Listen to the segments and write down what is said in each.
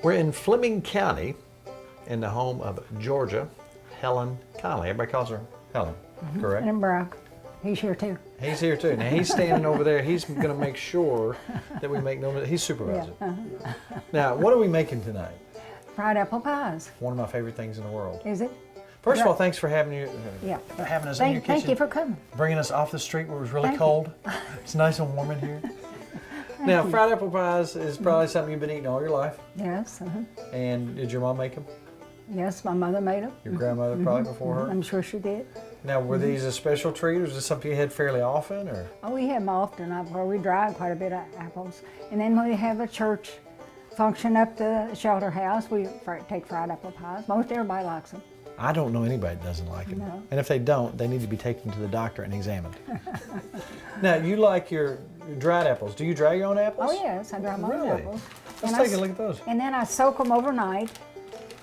We're in Fleming County in the home of Georgia, Helen Connolly. Everybody calls her Helen, correct? And Brock, he's here too. He's here too. Now he's standing over there. He's going to make sure that we make no mistake. He's supervising. Yeah. Now, what are we making tonight? Fried apple pies. One of my favorite things in the world. Is it? First of all, thanks for having having us in your kitchen. Thank you for coming. Bringing us off the street where it was really Thank cold. It's nice and warm in here. Now, you. fried apple pies is probably something you've been eating all your life. Yes. And did your mom make them? Yes, my mother made them. Your grandmother probably before her? I'm sure she did. Now, were these a special treat, or is this something you had fairly often, or? Oh, we have them often. We dry quite a bit of apples. And then when we have a church function up the shelter house, we take fried apple pies. Most everybody likes them. I don't know anybody that doesn't like them. No. And if they don't, they need to be taken to the doctor and examined. Now, you like your dried apples. Do you dry your own apples? Oh, yes, I dry my own Really? apples. Let's And take a look at those. And then I soak them overnight.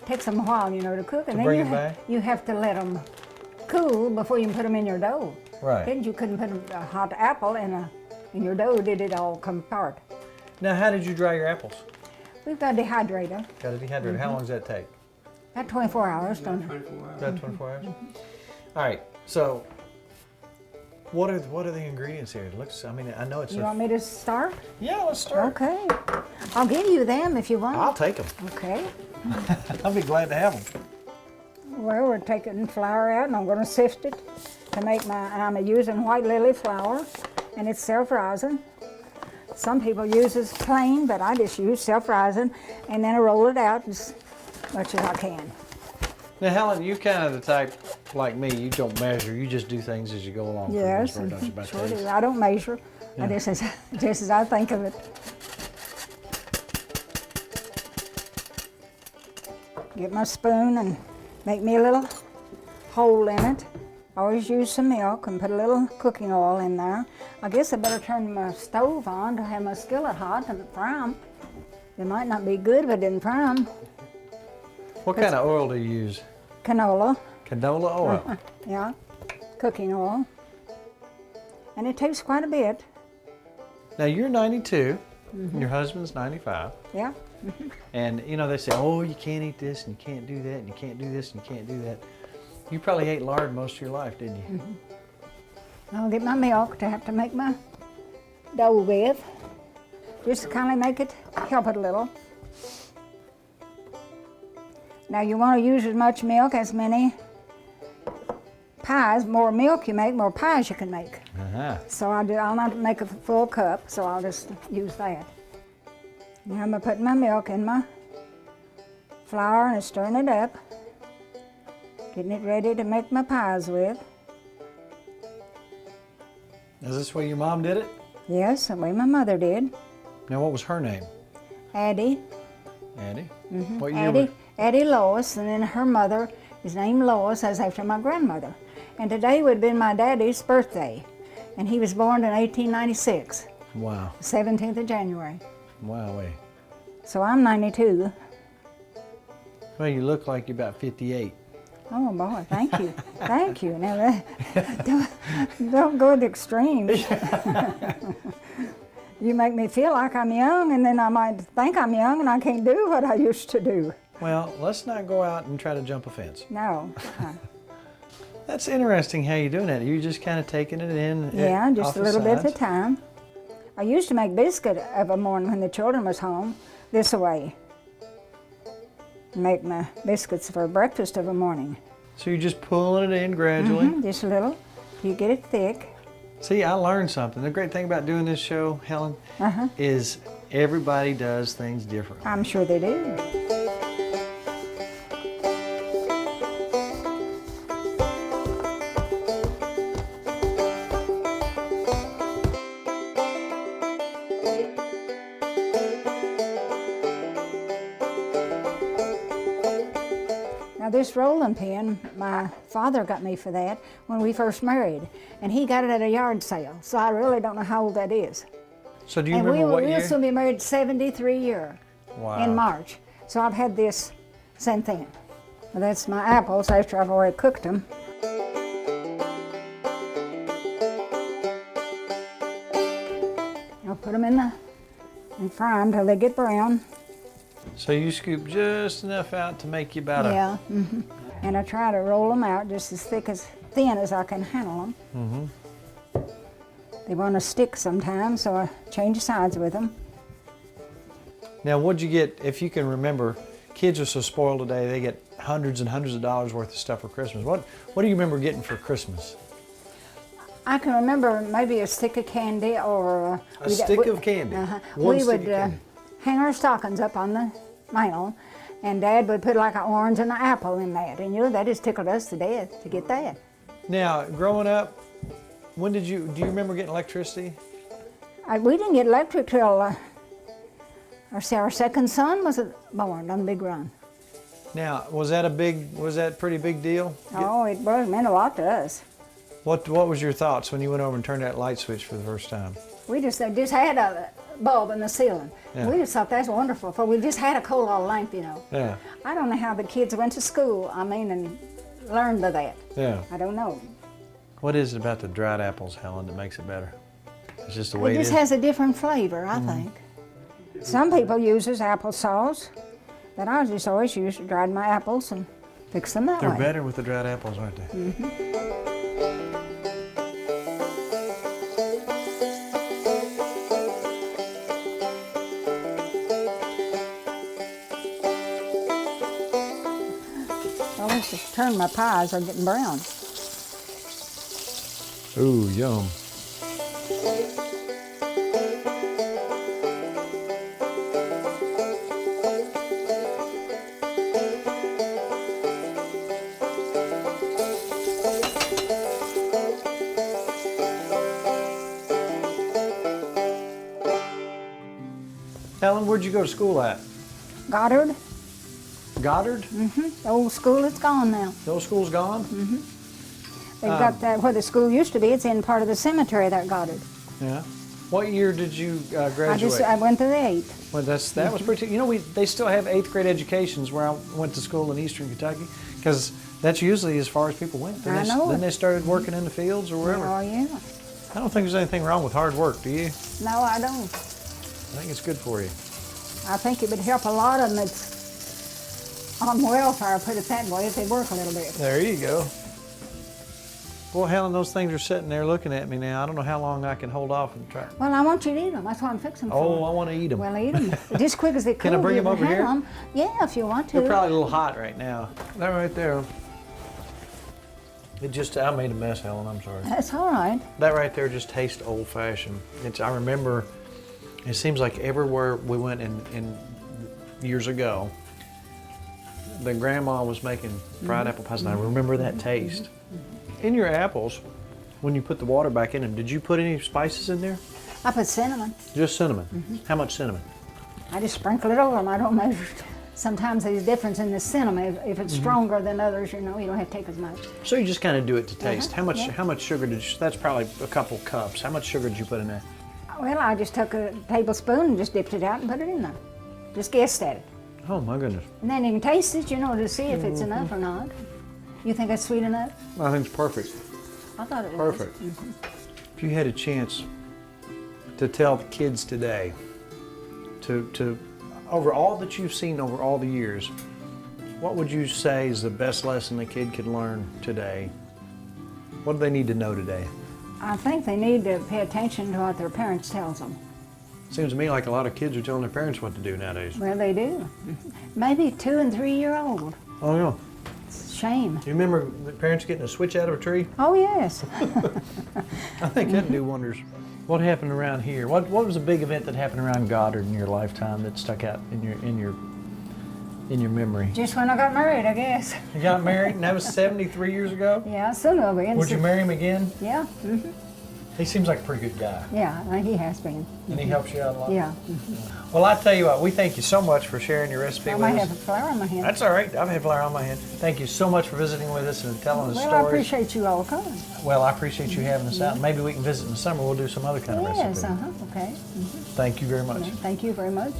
Takes them a while, to cook. And then bring 'em back? you have to let them cool before you can put them in your dough. Right. Then you couldn't put a hot apple in your dough. Did it all come apart? Now, how did you dry your apples? We've got Dehydrated. Got it dehydrated. How long does that take? About 24 hours, don't it? About 24 hours? All right, so what are the ingredients here? It looks, I mean, I know it's You want me to start? Yeah, let's start. Okay. I'll give you them if you want. I'll take them. Okay. I'll be glad to have them. Well, we're taking flour out, and I'm going to sift it to make I'm using white lily flour, and it's self-rising. Some people use it plain, but I just use self-rising, and then I roll it out as much as I can. Now, Helen, you're kind of the type like me. You don't measure. You just do things as you go along. for the Yes, most part, don't you, about sure taste? do. I don't measure. Yeah. I just as I think of it. Get my spoon and make me a little hole in it. Always use some milk and put a little cooking oil in there. I guess I better turn my stove on to have my skillet hot and fry them. They might not be good if I didn't fry them. What kind of oil do you use? Canola. Canola oil. Yeah, cooking oil. And it takes quite a bit. Now, you're 92, and your husband's 95. Yeah. And, they say, oh, you can't eat this, and you can't do that, and you can't do this, and you can't do that. You probably ate lard most of your life, didn't you? I'll get my milk to have to make my dough with. Just to kind of make it, help it a little. Now you want to use as much milk as many pies. More milk you make, more pies you can make. Uh-huh. So I'll not make a full cup, so I'll just use that. Now I'm putting my milk in my flour and stirring it up. Getting it ready to make my pies with. Is this the way your mom did it? Yes, the way my mother did. Now, what was her name? Addie. Addie? What year? Addie Lois, and then her mother is named Lois, as after my grandmother. And today would have been my daddy's birthday, and he was born in 1896, Wow. 17th of January. Wow. So I'm 92. Well, you look like you're about 58. Oh boy, thank you, thank you. Now don't go to the extremes. You make me feel like I'm young, and then I might think I'm young, and I can't do what I used to do. Well, let's not go out and try to jump a fence. No. That's interesting how you're doing that. You're just kind of taking it in. Yeah, just off a the little bit at a sides. time. I used to make biscuit of a morning when the children was home, this way. Make my biscuits for breakfast of a morning. So you're just pulling it in gradually. Just a little. You get it thick. See, I learned something. The great thing about doing this show, Helen, is everybody does things differently. I'm sure they do. Now this rolling pin, my father got me for that when we first married, and he got it at a yard sale, so I really don't know how old that is. So do you And remember what we'll year? soon be married 73 years Wow. in March, so I've had this since then. Well, that's my apples after I've already cooked them. I'll put them in and fry them till they get brown. So you scoop just enough out to make you about Yeah. And I try to roll them out just as thin as I can handle them. They want to stick sometimes, so I change sides with them. Now, what'd you get, if you can remember, kids are so spoiled today, they get hundreds and hundreds of dollars worth of stuff for Christmas. What do you remember getting for Christmas? I can remember maybe a stick of candy or... A stick of candy? One We stick would of candy. hang our stockings up on the mantle, and Dad would put like an orange and an apple in that, and that just tickled us to death to get that. Now, growing up, do you remember getting electricity? We didn't get electric till our second son was born on Big Run. Now, was that a pretty big deal? Oh, it meant a lot to us. What was your thoughts when you went over and turned that light switch for the first time? They just had a bulb in the ceiling. Yeah. We just thought that's wonderful, for we just had a Canola lamp, Yeah. I don't know how the kids went to school, and learned by that. Yeah. I don't know. What is it about the dried apples, Helen, that makes it better? It's just the way It it just is? has a different flavor, I think. Some people use applesauce, but I just always dried my apples and fix them that They're way. better with the dried apples, aren't they? Well, let's just turn my pies, they're getting brown. Ooh, yum. Helen, where'd you go to school at? Goddard, Goddard? the old school, it's gone now. The old school's gone? They've got that where the school used to be. It's in part of the cemetery there, Goddard. Yeah. What year did you graduate? I went to the 8th. Well, that was pretty. You know, they still have 8th grade educations where I went to school in Eastern Kentucky, because that's usually as far as people went. Then they started working in the fields or wherever. Oh yeah. I don't think there's anything wrong with hard work, do you? No, I don't. I think it's good for you. I think it would help a lot of them that's on welfare, put it that way, if they work a little bit. There you go. Well, Helen, those things are sitting there looking at me now. I don't know how long I can hold off and try. Well, I want you to eat them. That's why I'm fixing them Oh, for I want to eat them. Well, eat them. Just quick as they cool. Can I bring you them over have here? 'em. Yeah, if you want to. They're probably a little hot right now. That right there. I made a mess, Helen. I'm sorry. That's all right. That right there just tastes old-fashioned. I remember, it seems like everywhere we went in years ago, the grandma was making fried apple pies, and I remember that taste. In your apples, when you put the water back in them, did you put any spices in there? I put cinnamon. Just cinnamon. How much cinnamon? I just sprinkle it over them. I don't measure it. Sometimes there's a difference in the cinnamon. If it's stronger than others, you don't have to take as much. So you just kind of do it to taste. How much? yeah. How much sugar did you? That's probably a couple cups. How much sugar did you put in there? Well, I just took a tablespoon and just dipped it out and put it in there. Just guessed at it. Oh my goodness! And then you can taste it, to see if it's enough or not. You think that's sweet enough? I think it's perfect. I thought it was. Perfect. If you had a chance to tell the kids today, to over all that you've seen over all the years, what would you say is the best lesson a kid could learn today? What do they need to know today? I think they need to pay attention to what their parents tells them. Seems to me like a lot of kids are telling their parents what to do nowadays. Well, they do. Maybe 2- and 3-year-old. Oh yeah. It's a shame. Do you remember the parents getting a switch out of a tree? Oh, yes. I think that'd do wonders. What happened around here? What was a big event that happened around Goddard in your lifetime that stuck out in your memory? Just when I got married, I guess. You got married, and that was 73 years ago? Yeah, soon will be. Would you marry him again? Yeah. He seems like a pretty good guy, Yeah, I think he has been. and he helps you out a lot. Yeah. Well, I tell you what, we thank you so much for sharing your recipe I with might us. have a flower in my hand. That's all right. I've had flour on my hand. Thank you so much for visiting with us and telling us Well, stories. I appreciate you all coming. Well, I appreciate you having us out. Maybe we can visit in the summer. We'll do some other kind of Yes, recipe. okay. Thank you very much. Thank you very much.